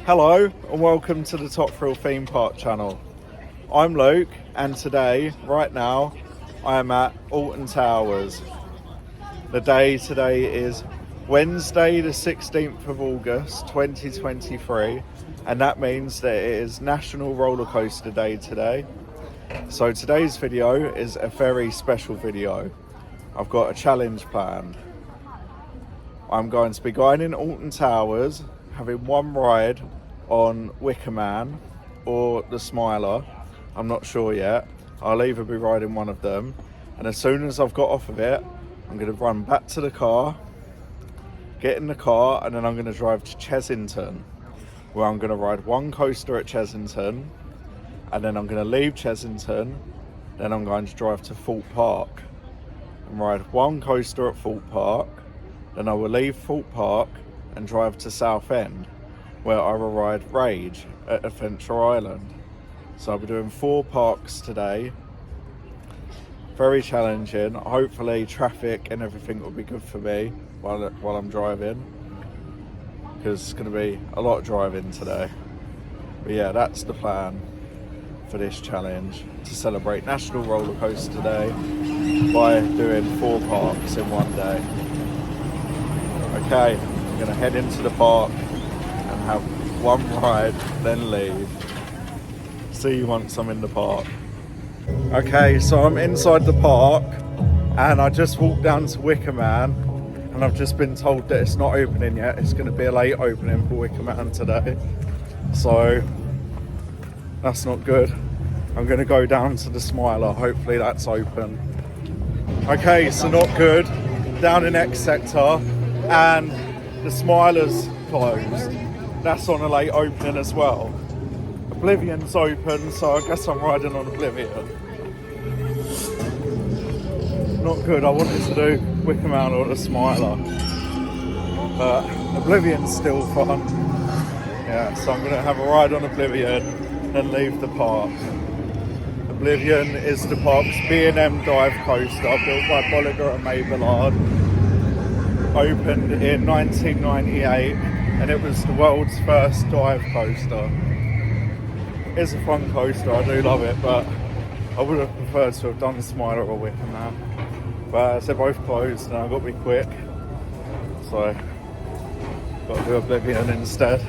Hello and welcome to the Top Thrill Theme Park channel. I'm Luke and today, right now, I am at Alton Towers. The day today is Wednesday the 16th of August 2023 and that means that it is National Rollercoaster Day today. So today's video is a very special video. I've got a challenge planned. I'm going to be going in Alton Towers, having one ride on Wicker Man or the Smiler. I'm not sure yet. I'll either be riding one of them, and as soon as I've got off of it, I'm going to run back to the car, get in the car, and then I'm going to drive to Chesington, where I'm going to ride one coaster at Chesington, and then I'm going to leave Chesington, then I'm going to drive to Thorpe Park and ride one coaster at Thorpe Park. Then I will leave Thorpe Park and drive to Southend, where I will ride Rage at Adventure Island. So I'll be doing 4 parks today. Very challenging. Hopefully traffic and everything will be good for me while I'm driving, because it's going to be a lot of driving today. But yeah, that's the plan for this challenge, to celebrate National Rollercoaster Day by doing 4 parks in one day. Okay, I'm going to head into the park and have one ride, then leave. See you once I'm in the park. Okay, so I'm inside the park and I just walked down to Wicker Man and I've just been told that it's not opening yet. It's going to be a late opening for Wicker Man today. So that's not good. I'm going to go down to the Smiler. Hopefully that's open. Okay, so not good. Down in X sector and the Smiler's closed. That's on a late opening as well. Oblivion's open, so I guess I'm riding on Oblivion. Not good. I wanted to do Wicker Man or the Smiler, but Oblivion's still fun. Yeah, so I'm going to have a ride on Oblivion, then leave the park. Oblivion is the park's B&M dive coaster built by Bolliger and Maybellard. Opened in 1998 and it was the world's first dive coaster. It's a fun coaster, I do love it, but I would have preferred to have done the Smiler or Wicker Man. But they're both closed and I've got to be quick, so got to do Oblivion instead.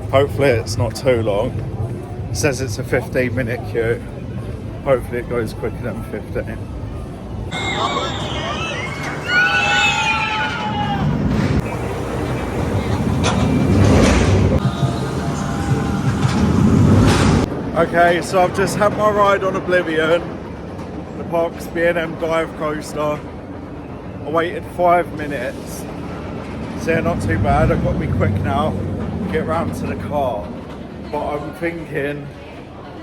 Hopefully it's not too long. It says it's a 15-minute queue. Hopefully it goes quicker than 15. Okay, so I've just had my ride on Oblivion, the park's B&M dive coaster. I waited 5 minutes, so yeah, not too bad. I've got to be quick now, get round to the car. But I'm thinking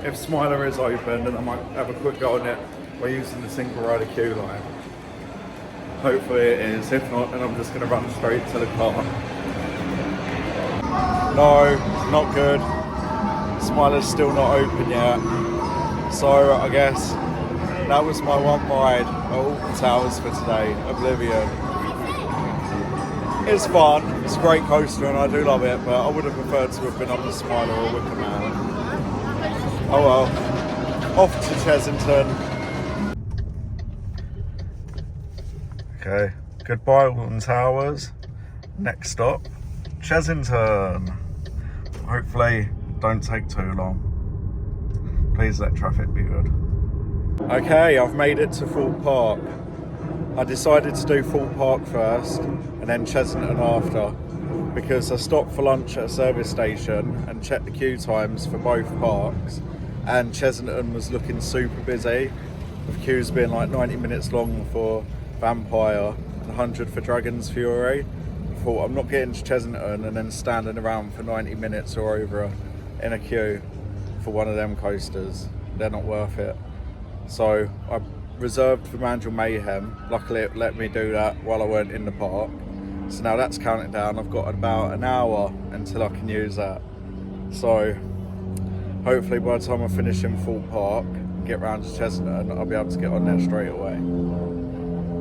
if Smiler is open, then I might have a quick go on it by using the single rider queue line. Hopefully it is. If not, then I'm just going to run straight to the car. No, not good. Smiler's still not open yet. So I guess that was my one ride at Alton Towers for today, Oblivion. It's fun, it's a great coaster and I do love it, but I would have preferred to have been on the Smiler or Wicker Man. Oh well. Off to Chesington. Okay, goodbye Alton Towers. Next stop, Chesington. Hopefully don't take too long. Please let traffic be good. Okay, I've made it to Thorpe Park. I decided to do Thorpe Park first and then Chesington after, because I stopped for lunch at a service station and checked the queue times for both parks, and Chesington was looking super busy, with queues being like 90 minutes long for Vampire and 100 for Dragon's Fury. I thought, I'm not getting to Chesington and then standing around for 90 minutes or over in a queue for one of them coasters. They're not worth it. So I reserved for Mandrill Mayhem. Luckily it let me do that while I weren't in the park. So now that's counting down. I've got about an hour until I can use that. So hopefully by the time I finish in Thorpe Park and get round to Chesington, I'll be able to get on there straight away.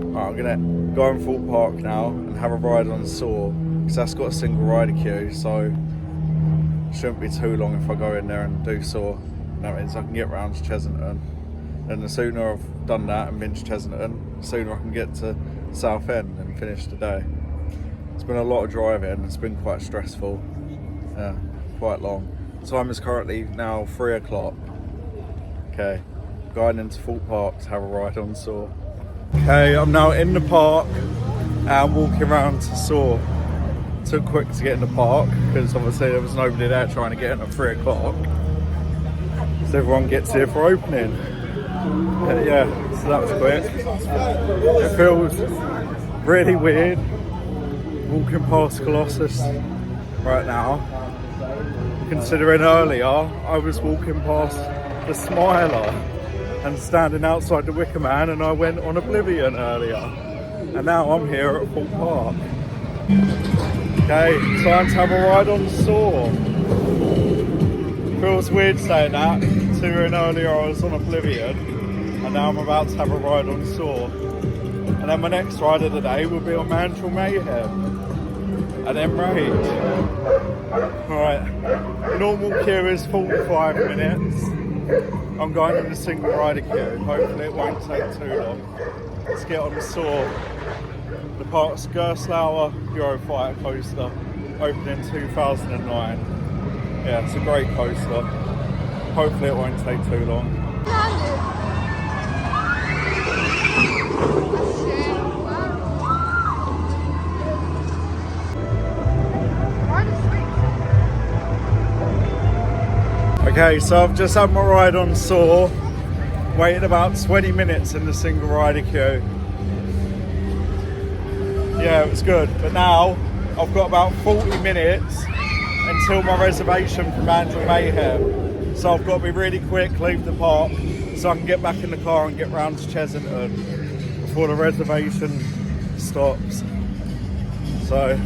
Right, I'm gonna go in Thorpe Park now and have a ride on Saw, because that's got a single rider queue, so it shouldn't be too long if I go in there and do Soar. That means I can get round to Chesington, and the sooner I've done that and been to Chesington, the sooner I can get to Southend and finish the day. It's been a lot of driving, it's been quite stressful, yeah, quite long. The time is currently now 3 o'clock. Okay, going into Thorpe Park to have a ride on Soar. Okay, I'm now in the park and walking around to Soar. It took quick to get in the park because obviously there was nobody there trying to get in at 3 o'clock. So everyone gets here for opening. Yeah, so that was quick. It feels really weird walking past Colossus right now, considering earlier I was walking past the Smiler and standing outside the Wicker Man, and I went on Oblivion earlier, and now I'm here at Thorpe Park. Okay, time to have a ride on Soar. Feels weird saying that, considering earlier I was on Oblivion, and now I'm about to have a ride on Soar. And then my next ride of the day will be on National Mayhem, and then Rage. Alright, normal queue is 45 minutes. I'm going in the single rider queue. Hopefully it won't take too long. Let's get on the Soar. The park's Gerstlauer Eurofighter coaster, opened in 2009. Yeah, it's a great coaster. Hopefully it won't take too long. Okay, so I've just had my ride on Soar, waited about 20 minutes in the single rider queue. Yeah, it was good, but now I've got about 40 minutes until my reservation for National Mayhem. So I've got to be really quick, leave the park, so I can get back in the car and get round to Chesington before the reservation stops. So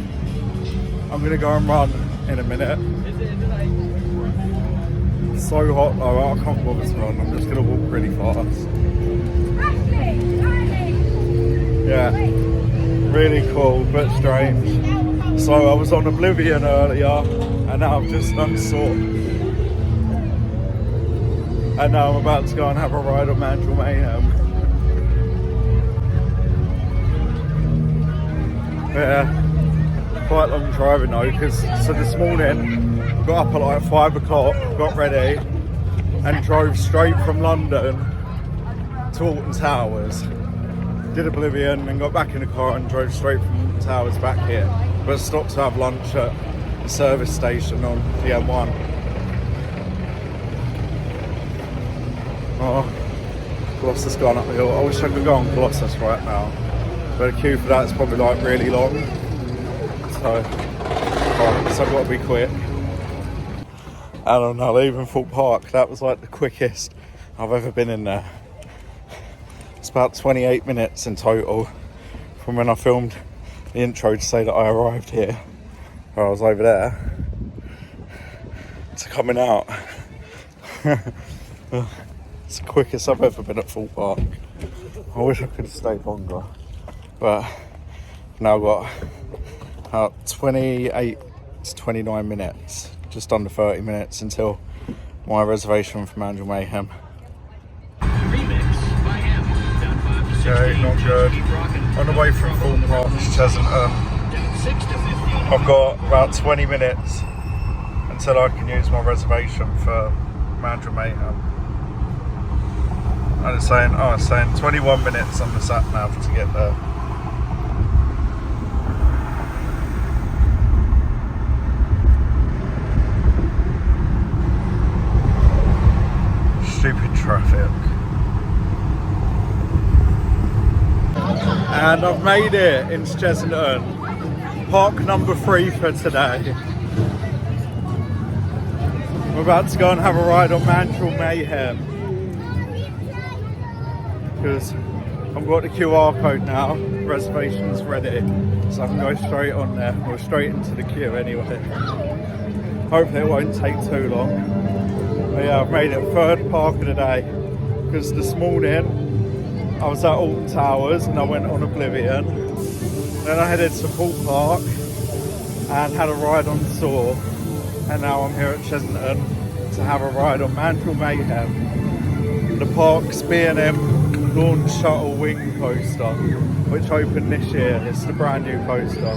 I'm gonna go and run in a minute. It's so hot though, I can't bother to run, I'm just gonna walk really fast. Yeah, really cool, but strange. So I was on Oblivion earlier, and now I've just done Soar. And now I'm about to go and have a ride on National Mayhem. Yeah, quite long driving though, because so this morning, got up at like 5 o'clock, got ready, and drove straight from London to Alton Towers. Did Oblivion and got back in the car and drove straight from Alton Towers back here. But stopped to have lunch at the service station on the M1. Oh, Colossus gone up the hill. I wish I could go on Colossus right now, but the queue for that is probably like really long. So I've got to be quick. I don't know, leaving Thorpe Park, that was like the quickest I've ever been in there. It's about 28 minutes in total from when I filmed the intro to say that I arrived here, where I was over there, to coming out. It's the quickest I've ever been at Thorpe Park. I wish I could have stayed longer, but now I've got about 28 to 29 minutes, just under 30 minutes until my reservation for National Mayhem. Okay, not good. On the way from Thorpe Park to Chesington, I've got about 20 minutes until I can use my reservation for National Mayhem. And it's saying 21 minutes on the sat nav to get there. Stupid traffic. And I've made it into Chesington. Park number 3 for today. We're about to go and have a ride on National Mayhem, because I've got the QR code now, reservation's ready, so I can go straight on there, or straight into the queue anyway. Hopefully it won't take too long. But yeah, I've made it 3rd park of the day, because this morning I was at Alton Towers and I went on Oblivion. Then I headed to Thorpe Park, and had a ride on Saw, and now I'm here at Chesington to have a ride on Mandrill Mayhem, the park's B&M Launch Shuttle Wing Coaster, which opened this year. It's the brand new coaster.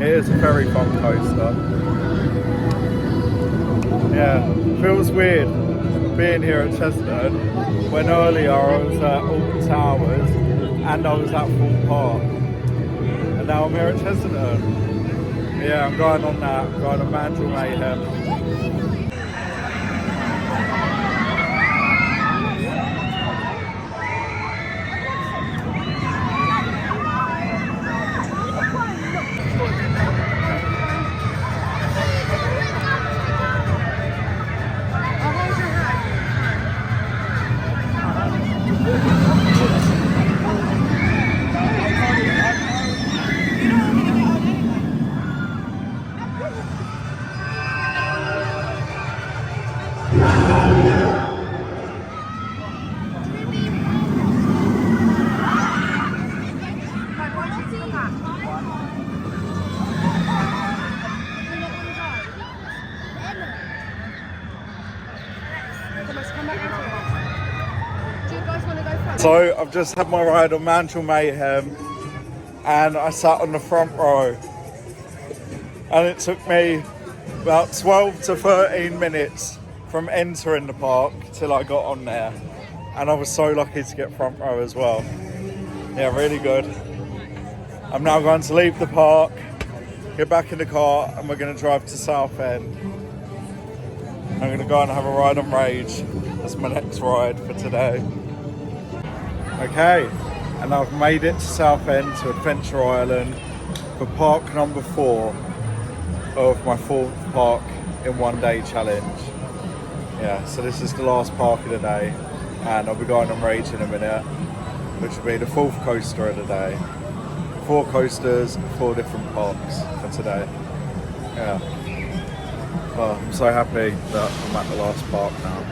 It is a very fun coaster. Yeah, feels weird being here at Chesington when earlier I was at Alton Towers and I was at Full Park, and now I'm here at Chesington. Yeah, I'm going on that. I'm going on Mandrill Mayhem. So I've just had my ride on Mandrill Mayhem and I sat on the front row, and it took me about 12 to 13 minutes from entering the park till I got on there, and I was so lucky to get front row as well. Yeah, really good. I'm now going to leave the park, get back in the car, and we're going to drive to Southend. I'm going to go and have a ride on Rage. That's my next ride for today. Okay, and I've made it to Southend, to Adventure Island, for park number 4 of my 4th park in one day challenge. Yeah, so this is the last park of the day, and I'll be going on Rage in a minute, which will be the 4th coaster of the day. 4 coasters, 4 different parks for today. Yeah. Well, I'm so happy that I'm at the last park now.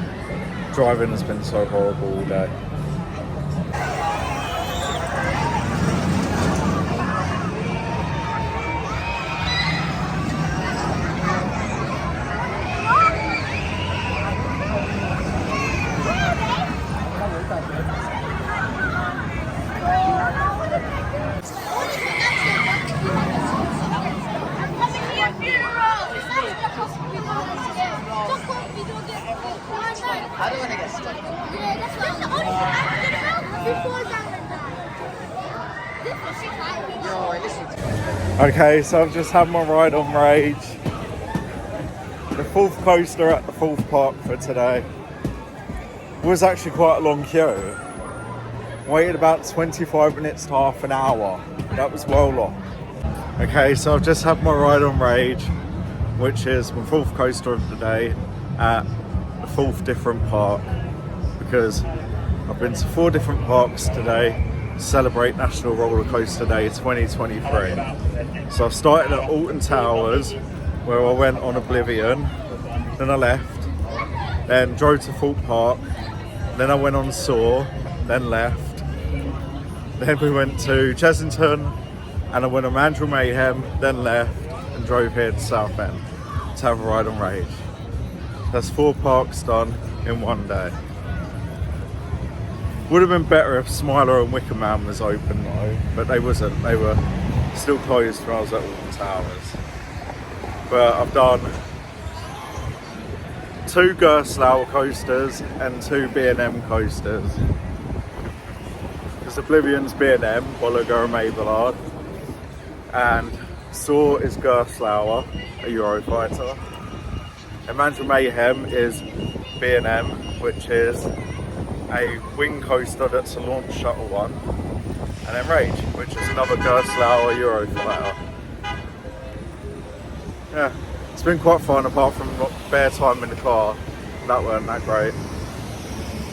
Driving has been so horrible all day. I don't want to get stuck. Okay, so I've just had my ride on Rage. The 4th coaster at the 4th park for today. It was actually quite a long queue. Waited about 25 minutes to half an hour. That was well long. Okay, so I've just had my ride on Rage, which is my 4th coaster of the day at the 4th different park, because I've been to 4 different parks today to celebrate National Rollercoaster Day 2023. So I started at Alton Towers, where I went on Oblivion, then I left, then drove to Full Park, then I went on Saw, then left, then we went to Chesington, and I went on Mandrill Mayhem, then left, and drove here to Southend to have a ride on Rage. That's 4 parks done in one day. Would have been better if Smiler and Wicker Man was open though, but they wasn't. They were still closed when I was at Alton Towers. But I've done 2 Gerstlauer coasters and 2 B&M coasters. Because Oblivion's B&M, Bolliger and Maybellard, and Saw is Gerstlauer, a Eurofighter. And Mandrill Mayhem is B&M, which is a wing coaster that's a launch shuttle one. And then Rage, which is another Gerstlauer Eurofighter. Yeah, it's been quite fun apart from bare time in the car. That weren't that great.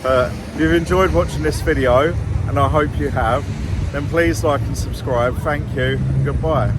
But if you've enjoyed watching this video, and I hope you have, then please like and subscribe. Thank you. Goodbye.